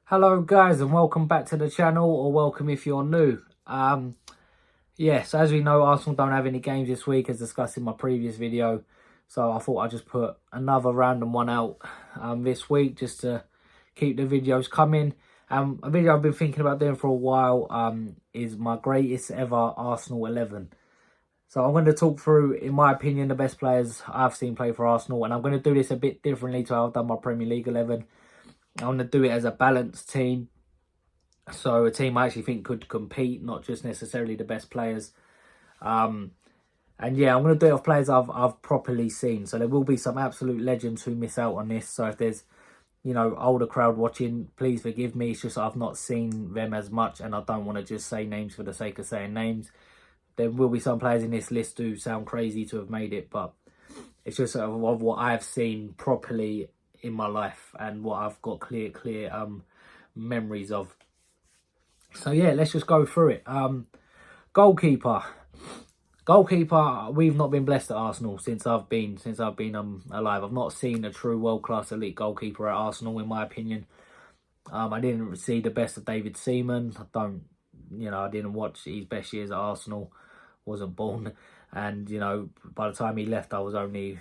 Hello guys and welcome back to the channel, or welcome if you're new. Yes, as we know, Arsenal don't have any games this week as discussed in my previous video, so I thought I'd just put another random one out this week just to keep the videos coming. A video I've been thinking about doing for a while is my greatest ever Arsenal 11. So I'm going to talk through, in my opinion, the best players I've seen play for Arsenal, and I'm going to do this a bit differently to how I've done my Premier League 11. I want to do it as a balanced team. So a team I actually think could compete, not just necessarily the best players. And yeah, I'm going to do it off players I've properly seen. So there will be some absolute legends who miss out on this. So if there's, older crowd watching, please forgive me. It's just I've not seen them as much and I don't want to just say names for the sake of saying names. There will be some players in this list who sound crazy to have made it, but it's just sort of what I've seen properly in my life and what I've got clear memories of. So yeah, let's just go through it. Goalkeeper, we've not been blessed at Arsenal since I've been alive. I've not seen a true world-class elite goalkeeper at Arsenal, in my opinion. I didn't see the best of David Seaman. I didn't watch his best years at Arsenal. Wasn't born, and by the time he left, I was only,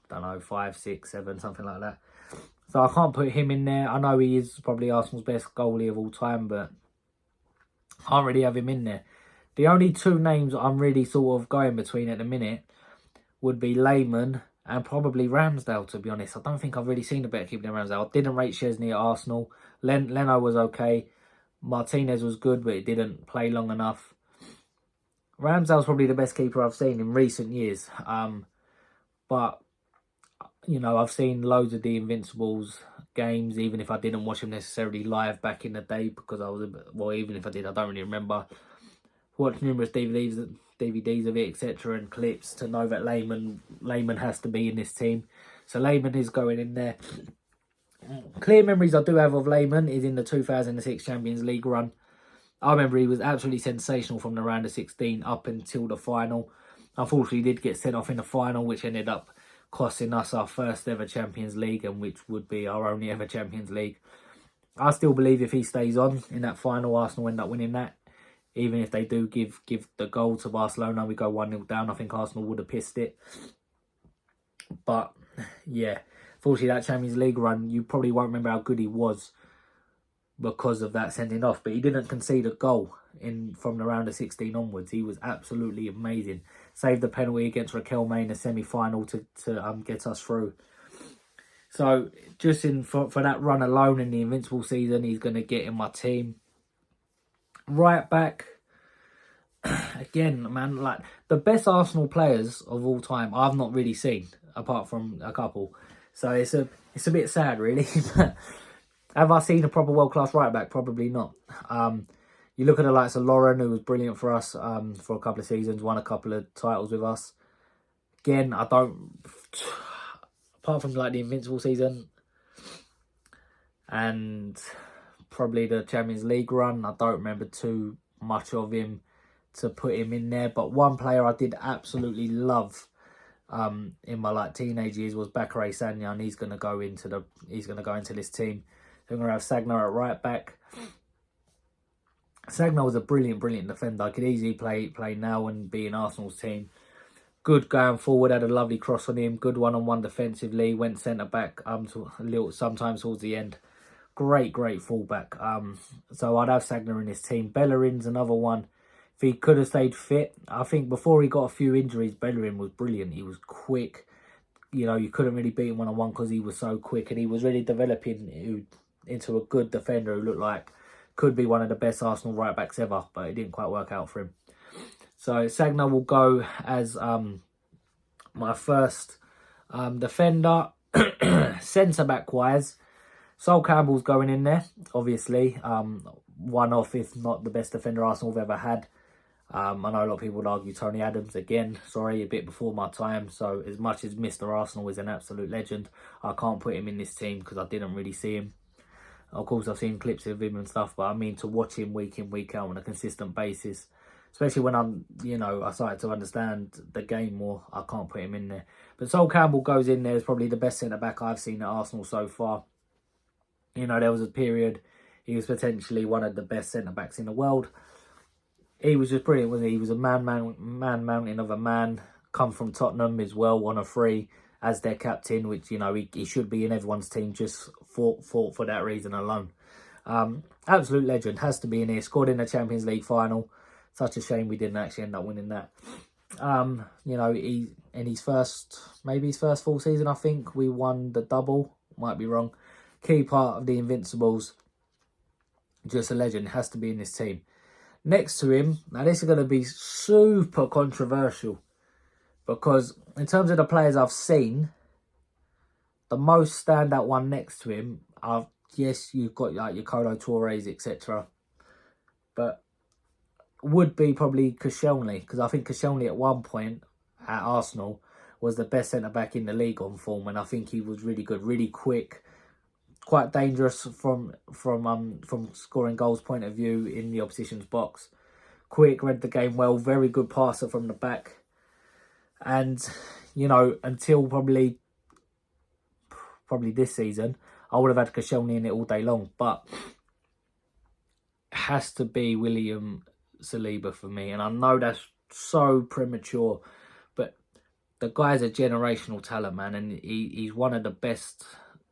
I don't know, 5, 6, 7, something like that. So I can't put him in there. I know he is probably Arsenal's best goalie of all time, but can't really have him in there. The only two names I'm really sort of going between at the minute would be Lehmann and probably Ramsdale, to be honest. I don't think I've really seen a better keeper than Ramsdale. I didn't rate Chesney at Arsenal. Leno was okay. Martinez was good, but it didn't play long enough. Ramsdale's probably the best keeper I've seen in recent years. But I've seen loads of the Invincibles games, even if I didn't watch them necessarily live back in the day, because I was even if I did, I don't really remember. Watched numerous DVDs of it, etc., and clips to know that Lehmann has to be in this team. So Lehmann is going in there. Clear memories I do have of Lehmann is in the 2006 Champions League run. I remember he was absolutely sensational from the round of 16 up until the final. Unfortunately, he did get sent off in the final, which ended up costing us our first ever Champions League, and which would be our only ever Champions League. I still believe if he stays on in that final, Arsenal end up winning that. Even if they do give the goal to Barcelona, we go 1-0 down, I think Arsenal would have pissed it. But yeah, fortunately that Champions League run, you probably won't remember how good he was because of that sending off. But he didn't concede a goal from the round of 16 onwards. He was absolutely amazing. Saved the penalty against Raquelme in the semi-final to get us through. So just for that run alone in the Invincible season, he's going to get in my team. Right back, again, man, like the best Arsenal players of all time, I've not really seen apart from a couple. So it's a bit sad, really. Have I seen a proper world-class right back? Probably not. You look at the likes of Lauren, who was brilliant for us for a couple of seasons, won a couple of titles with us. Again, I don't, apart from like the Invincible season and probably the Champions League run, I don't remember too much of him to put him in there. But one player I did absolutely love in my teenage years was Bakary Sagna, and he's gonna go into this team. So I'm gonna have Sagna at right back. Sagna was a brilliant defender. I could easily play now and be in Arsenal's team. Good going forward, had a lovely cross on him. Good one-on-one defensively. Went centre back sometimes towards the end. Great fullback. So I'd have Sagna in his team. Bellerin's another one. If he could have stayed fit, I think before he got a few injuries, Bellerin was brilliant. He was quick. You couldn't really beat him one-on-one because he was so quick, and he was really developing into a good defender who looked like could be one of the best Arsenal right backs ever, but it didn't quite work out for him. So Sagna will go as my first defender. Centre back wise, Sol Campbell's going in there, obviously. One off, if not the best defender Arsenal have ever had. I know a lot of people would argue Tony Adams. Again, sorry, a bit before my time. So as much as Mr. Arsenal is an absolute legend, I can't put him in this team because I didn't really see him. Of course, I've seen clips of him and stuff, but I mean to watch him week in, week out on a consistent basis, especially when I started to understand the game more, I can't put him in there. But Sol Campbell goes in there as probably the best centre-back I've seen at Arsenal so far. There was a period He was potentially one of the best centre-backs in the world. He was just brilliant, wasn't he? He was a man mountain of a man. Come from Tottenham as well on a free as their captain, which, you know, he should be in everyone's team just for that reason alone. Absolute legend. Has to be in here. Scored in the Champions League final. Such a shame we didn't actually end up winning that. You know, he in his first full season, I think, we won the double. Might be wrong. Key part of the Invincibles. Just a legend. Has to be in this team. Next to him, now this is going to be super controversial, because in terms of the players I've seen, the most standout one next to him, yes, you've got like your Kolo Tourés, etc. But would be probably Koscielny, because I think Koscielny at one point at Arsenal was the best centre-back in the league on form, and I think he was really good, really quick, quite dangerous from scoring goals point of view in the opposition's box. Quick, read the game well, very good passer from the back. And, you know, until probably this season, I would have had Koscielny in it all day long. But it has to be William Saliba for me. And I know that's so premature, but the guy's a generational talent, man. And he's one of the best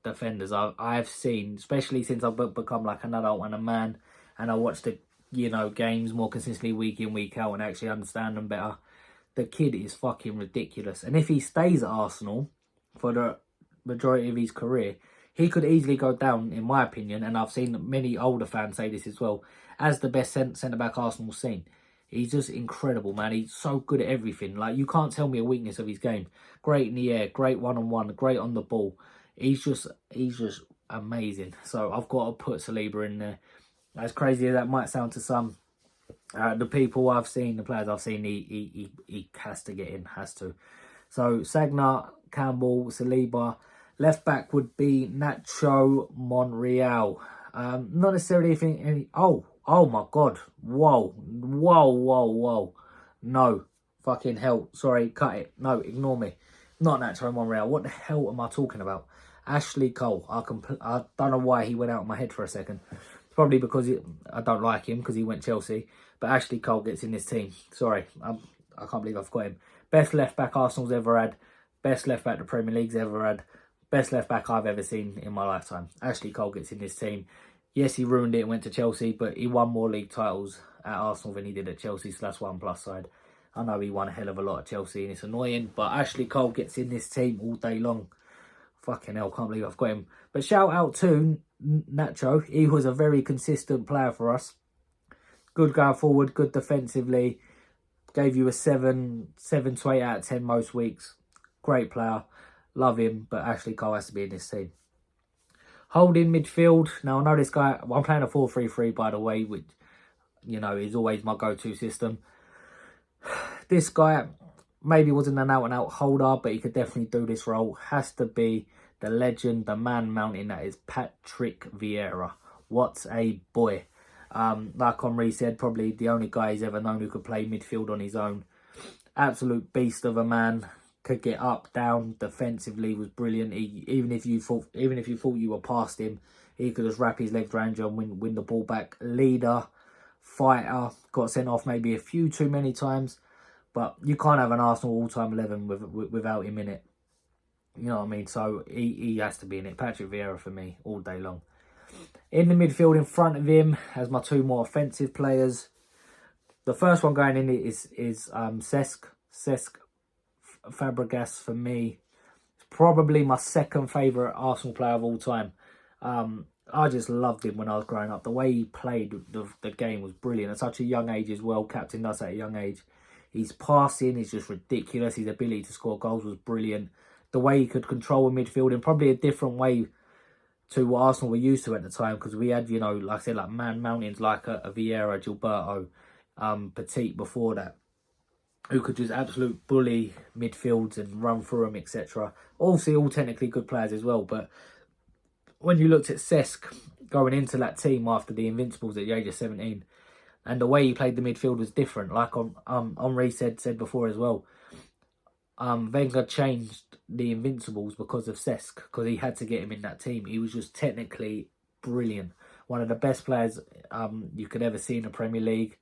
defenders I've seen, especially since I've become like an adult and a man, and I watch the, you know, games more consistently week in, week out, and actually understand them better. The kid is fucking ridiculous. And if he stays at Arsenal for the majority of his career, he could easily go down, in my opinion, and I've seen many older fans say this as well, as the best centre-back Arsenal's seen. He's just incredible, man. He's so good at everything. Like, you can't tell me a weakness of his game. Great in the air, great one-on-one, great on the ball. He's just amazing. So I've got to put Saliba in there. As crazy as that might sound to some, the people I've seen, the players I've seen, he has to get in, has to. So Sagna, Campbell, Saliba. Left back would be Nacho Monreal. Not necessarily any. Oh my God! Whoa! No, fucking hell! Sorry, cut it. No, ignore me. Not Nacho Monreal. What the hell am I talking about? Ashley Cole. I don't know why he went out of my head for a second. It's probably because I don't like him because he went Chelsea. But Ashley Cole gets in this team. Sorry, I can't believe I forgot him. Best left back Arsenal's ever had. Best left back the Premier League's ever had. Best left back I've ever seen in my lifetime. Ashley Cole gets in this team. Yes, he ruined it and went to Chelsea, but he won more league titles at Arsenal than he did at Chelsea, so that's 1+ side. I know he won a hell of a lot at Chelsea and it's annoying, but Ashley Cole gets in this team all day long. Fucking hell, can't believe I've got him. But shout out to Nacho. He was a very consistent player for us. Good going forward, good defensively. Gave you a 7 to 8 out of 10 most weeks. Great player. Love him, but Ashley Cole has to be in this team. Holding midfield. Now, I know this guy, I'm playing a 4-3-3, by the way, which, you know, is always my go-to system. This guy maybe wasn't an out-and-out holder, but he could definitely do this role. Has to be the legend, the man mountain that is Patrick Vieira. What a boy. Like Henri said, probably the only guy he's ever known who could play midfield on his own. Absolute beast of a man. Could get up, down, defensively was brilliant. Even if you thought you were past him, he could just wrap his legs around you and win the ball back. Leader, fighter, got sent off maybe a few too many times, but you can't have an Arsenal all-time 11 without him in it. You know what I mean? So he has to be in it. Patrick Vieira for me all day long. In the midfield in front of him has my two more offensive players. The first one going in is Cesc Fabregas for me. It's probably my second favourite Arsenal player of all time. I just loved him when I was growing up. The way he played the game was brilliant. At such a young age as well. Captained us at a young age. His passing is just ridiculous. His ability to score goals was brilliant. The way he could control a midfield in probably a different way to what Arsenal were used to at the time. Because we had, you know, like I said, like man mountains like a Vieira, Gilberto, Petit before that, who could just absolute bully midfields and run through them, etc. Obviously, all technically good players as well. But when you looked at Cesc going into that team after the Invincibles at the age of 17, and the way he played the midfield was different. Like Henri said before as well, Wenger changed the Invincibles because of Cesc, because he had to get him in that team. He was just technically brilliant. One of the best players you could ever see in the Premier League.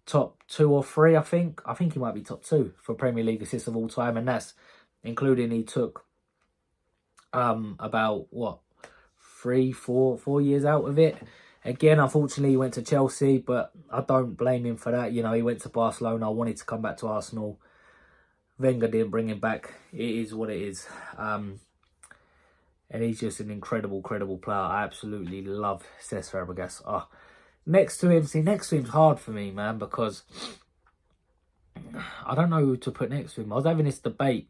Top 2 or 3, I think. I think he might be top 2 for Premier League assists of all time, and that's including he took about what 4 years out of it. Again, unfortunately, he went to Chelsea, but I don't blame him for that. You know, he went to Barcelona. I wanted to come back to Arsenal. Wenger didn't bring him back. It is what it is. And he's just an incredible player. I absolutely love Cesc Fabregas. Next to him's hard for me, man, because I don't know who to put next to him. I was having this debate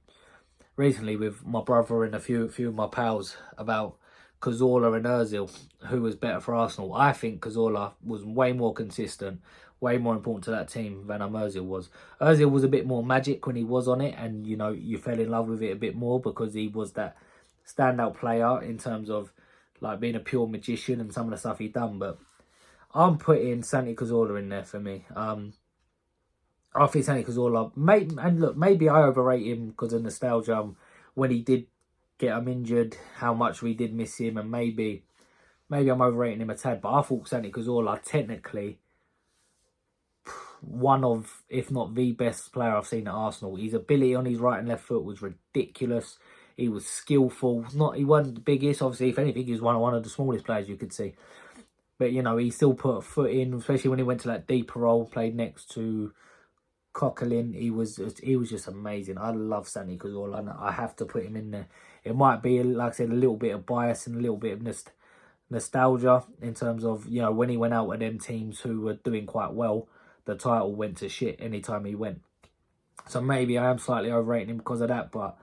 recently with my brother and a few of my pals about Cazorla and Ozil, who was better for Arsenal. I think Cazorla was way more consistent, way more important to that team than Ozil was. Ozil was a bit more magic when he was on it, and you know, you fell in love with it a bit more because he was that standout player in terms of like being a pure magician and some of the stuff he'd done. But I'm putting Santi Cazorla in there for me. I think Santi Cazorla, maybe I overrate him because of nostalgia when he did get him injured, how much we did miss him, and maybe I'm overrating him a tad, but I thought Santi Cazorla technically one of, if not the best player I've seen at Arsenal. His ability on his right and left foot was ridiculous. He was skillful. He wasn't the biggest, obviously. If anything, he was one of the smallest players you could see. But, you know, he still put a foot in, especially when he went to that deeper role, played next to Coquelin. He was just amazing. I love Santi Cazorla, and I have to put him in there. It might be, like I said, a little bit of bias and a little bit of nostalgia in terms of, you know, when he went out with them teams who were doing quite well, the title went to shit anytime he went. So maybe I am slightly overrating him because of that, but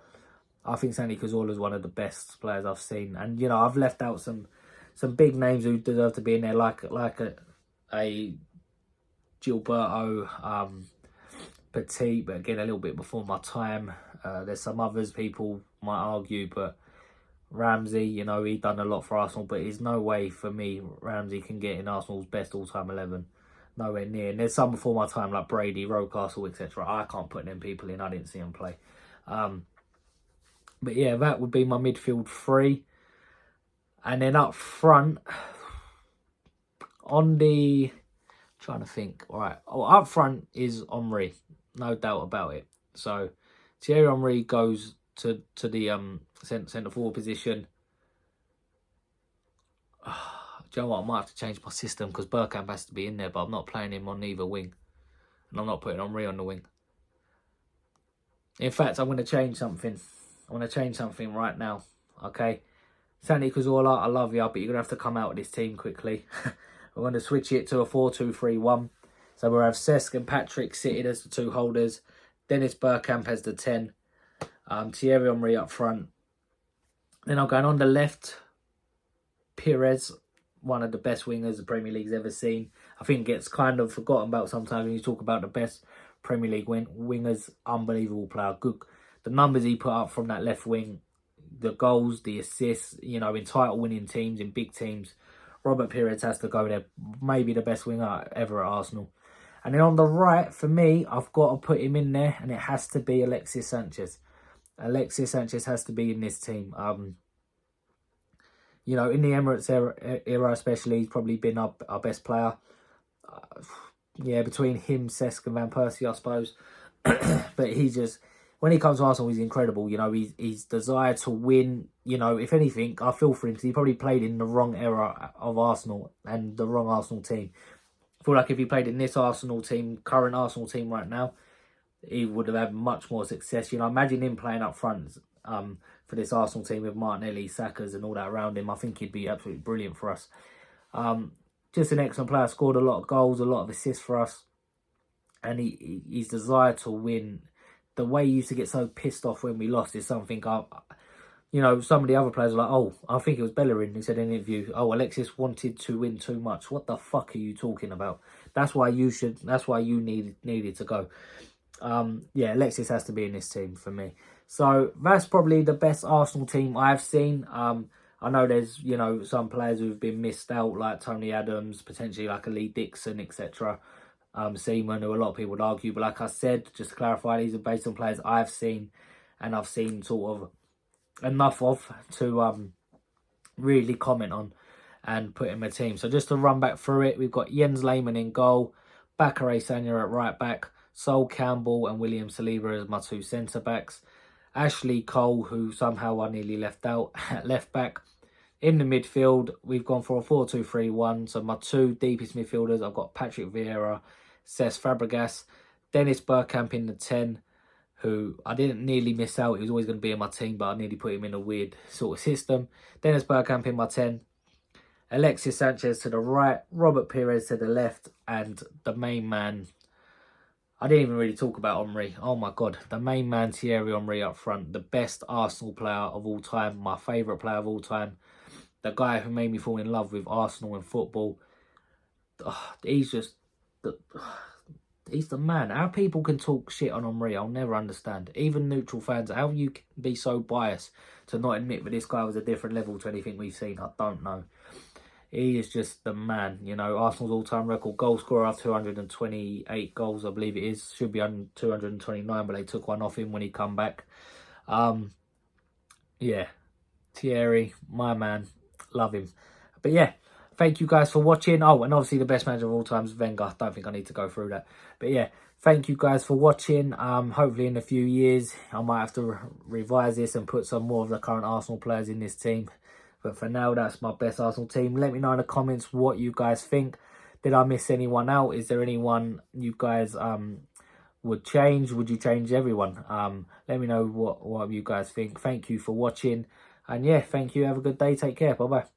I think Santi Cazorla is one of the best players I've seen. And, you know, I've left out some big names who deserve to be in there, like a Gilberto, Petit, but again, a little bit before my time. There's some others people might argue, but Ramsey, you know, he done a lot for Arsenal, but there's no way for me Ramsey can get in Arsenal's best all-time 11. Nowhere near. And there's some before my time, like Brady, Rocastle, etc. I can't put them people in. I didn't see them play. But yeah, that would be my midfield 3. And then up front, on the... trying to think. All right. Up front is Henry. No doubt about it. So Thierry Henry goes to the centre forward position. Do you know what? I might have to change my system because Bergkamp has to be in there, but I'm not playing him on either wing. And I'm not putting Henry on the wing. In fact, I'm going to change something. I'm going to change something right now. Okay? Santi Cazorla, I love you, but you're going to have to come out of this team quickly. We're going to switch it to a 4-2-3-1. So we'll have Cesc and Patrick sitting as the 2 holders. Dennis Bergkamp as the 10. Thierry Henry up front. Then I'm going on the left. Pires, one of the best wingers the Premier League's ever seen. I think gets kind of forgotten about sometimes when you talk about the best Premier League wingers. Unbelievable player. Good. The numbers he put up from that left wing. The goals, the assists, you know, in title-winning teams, in big teams. Robert Pires has to go there. Maybe the best winger ever at Arsenal. And then on the right, for me, I've got to put him in there, and it has to be Alexis Sanchez. Alexis Sanchez has to be in this team. You know, in the Emirates era especially, he's probably been our best player. Yeah, between him, Cesc and Van Persie, I suppose. But he just... when he comes to Arsenal, he's incredible. You know, his desire to win. You know, if anything, I feel for him because he probably played in the wrong era of Arsenal and the wrong Arsenal team. I feel like if he played in this Arsenal team, current Arsenal team right now, he would have had much more success. You know, imagine him playing up front for this Arsenal team with Martinelli, Sakas and all that around him. I think he'd be absolutely brilliant for us. Just an excellent player. Scored a lot of goals, a lot of assists for us. And his desire to win... the way he used to get so pissed off when we lost is something you know, some of the other players are like, oh, I think it was Bellerin who said in an interview, oh, Alexis wanted to win too much. What the fuck are you talking about? That's why you needed to go. Yeah, Alexis has to be in this team for me. So that's probably the best Arsenal team I've seen. I know there's, you know, some players who've been missed out, like Tony Adams, potentially like a Lee Dixon, etc. Seaman, who a lot of people would argue, but like I said, just to clarify, these are based on players I've seen, and I've seen sort of enough of to really comment on. and put in my team. So just to run back through it, we've got Jens Lehmann in goal, Bakary Sagna at right back, Sol Campbell and William Saliba as my 2 centre-backs, Ashley Cole, who somehow I nearly left out, at left back. In the midfield, we've gone for a 4-2-3-1. So my 2 deepest midfielders, I've got Patrick Vieira, Cesc Fabregas, Dennis Bergkamp in the 10, who I didn't nearly miss out. He was always going to be in my team, but I nearly put him in a weird sort of system. Dennis Bergkamp in my 10, Alexis Sanchez to the right, Robert Pires to the left, and the main man, I didn't even really talk about Henry. Oh my God, the main man, Thierry Henry up front, the best Arsenal player of all time, my favourite player of all time, the guy who made me fall in love with Arsenal and football. He's just, he's the man. How people can talk shit on Henry, I'll never understand. Even neutral fans, how you can be so biased to not admit that this guy was a different level to anything we've seen, I don't know. He is just the man, you know. Arsenal's all-time record goal scorer, 228 goals, I believe it is. Should be on 229, but they took one off him when he come back. Yeah, Thierry, my man, love him. But yeah, thank you guys for watching. Oh, and obviously the best manager of all time is Wenger. I don't think I need to go through that. But yeah, thank you guys for watching. Hopefully in a few years, I might have to revise this and put some more of the current Arsenal players in this team. But for now, that's my best Arsenal team. Let me know in the comments what you guys think. Did I miss anyone out? Is there anyone you guys would change? Would you change everyone? Let me know what you guys think. Thank you for watching. And yeah, thank you. Have a good day. Take care. Bye-bye.